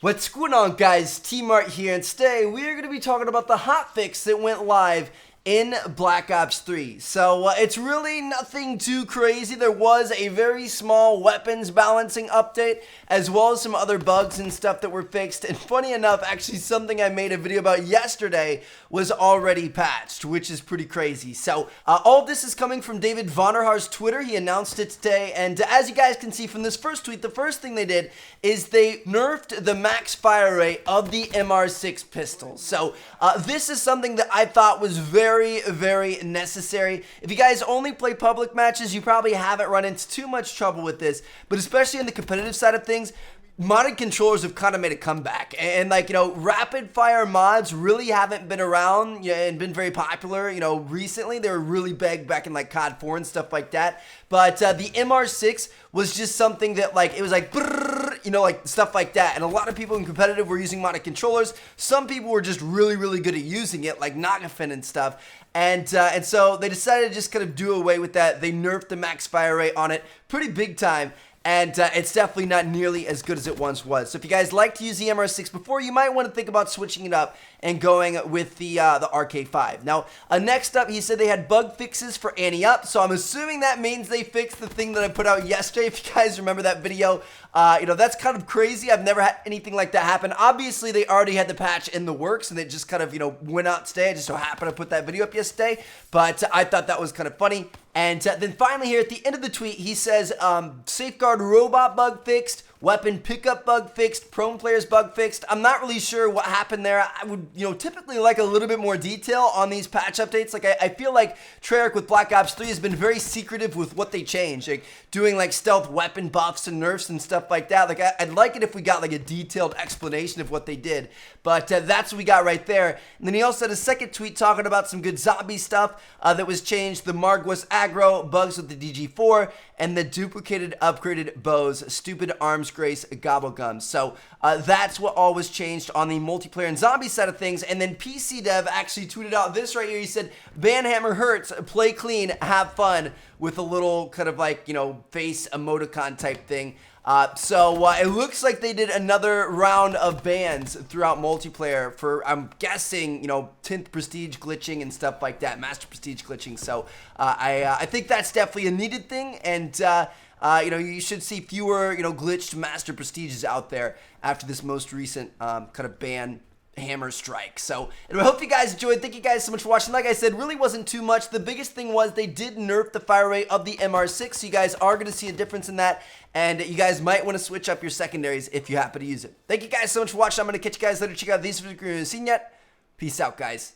What's going on, guys? T-Mart here, and today we're going to be talking about the hotfix that went live in Black Ops 3. So it's really nothing too crazy. There was a very small weapons balancing update, as well as some other bugs and stuff that were fixed. And funny enough, actually something I made a video about yesterday was already patched, which is pretty crazy. So all of this is coming from David Vonderhaar's Twitter. He announced it today, and as you guys can see from this first tweet, the first thing they did is they nerfed the max fire rate of the MR6 pistol. So this is something that I thought was very necessary. If you guys only play public matches, you probably haven't run into too much trouble with this, but especially on the competitive side of things, modded controllers have kind of made a comeback, and like, you know, rapid fire mods really haven't been around and been very popular, you know, recently. They were really big back in like COD 4 and stuff like that, but the MR6 was just something that, like, it was like brrr, you know, like stuff like that, and a lot of people in competitive were using modded controllers. Some people were just really good at using it, like Nagafin and stuff, and so they decided to just kind of do away with that. They nerfed the max fire rate on it pretty big time, and it's definitely not nearly as good as it once was. So if you guys like to use the MR6 before, you might want to think about switching it up and going with the RK5. Now, next up, he said they had bug fixes for Anti-Up, so I'm assuming that means they fixed the thing that I put out yesterday. If you guys remember that video, you know, that's kind of crazy. I've never had anything like that happen. Obviously, they already had the patch in the works, and it just kind of, you know, went out today. I just so happened to put that video up yesterday, but I thought that was kind of funny. And then finally here at the end of the tweet, he says, Safeguard robot bug fixed, weapon pickup bug fixed, prone players bug fixed. I'm not really sure what happened there. I would, you know, typically like a little bit more detail on these patch updates. Like, I feel like Treyarch with Black Ops 3 has been very secretive with what they changed, like doing like stealth weapon buffs and nerfs and stuff like that. Like, I'd like it if we got like a detailed explanation of what they did, but that's what we got right there. And then he also had a second tweet talking about some good zombie stuff that was changed: the Margwas aggro, bugs with the DG4, and the duplicated upgraded bows, stupid arms grace gobblegums. So that's what all was changed on the multiplayer and zombie side of things. And then PC Dev actually tweeted out this right here. He said, Banhammer hurts, play clean, have fun, with a little kind of like, you know, face emoticon type thing. So it looks like they did another round of bans throughout multiplayer for, I'm guessing, you know, 10th prestige glitching and stuff like that, master prestige glitching. So I think that's definitely a needed thing, and you know, you should see fewer, you know, glitched master prestiges out there after this most recent kind of ban hammer strike. So anyway, I hope you guys enjoyed. Thank you guys so much for watching. Like I said, really wasn't too much. The biggest thing was they did nerf the fire rate of the MR6, so you guys are going to see a difference in that, and you guys might want to switch up your secondaries if you happen to use it. Thank you guys so much for watching. I'm going to catch you guys later. Check out these videos if you haven't seen yet. Peace out, guys.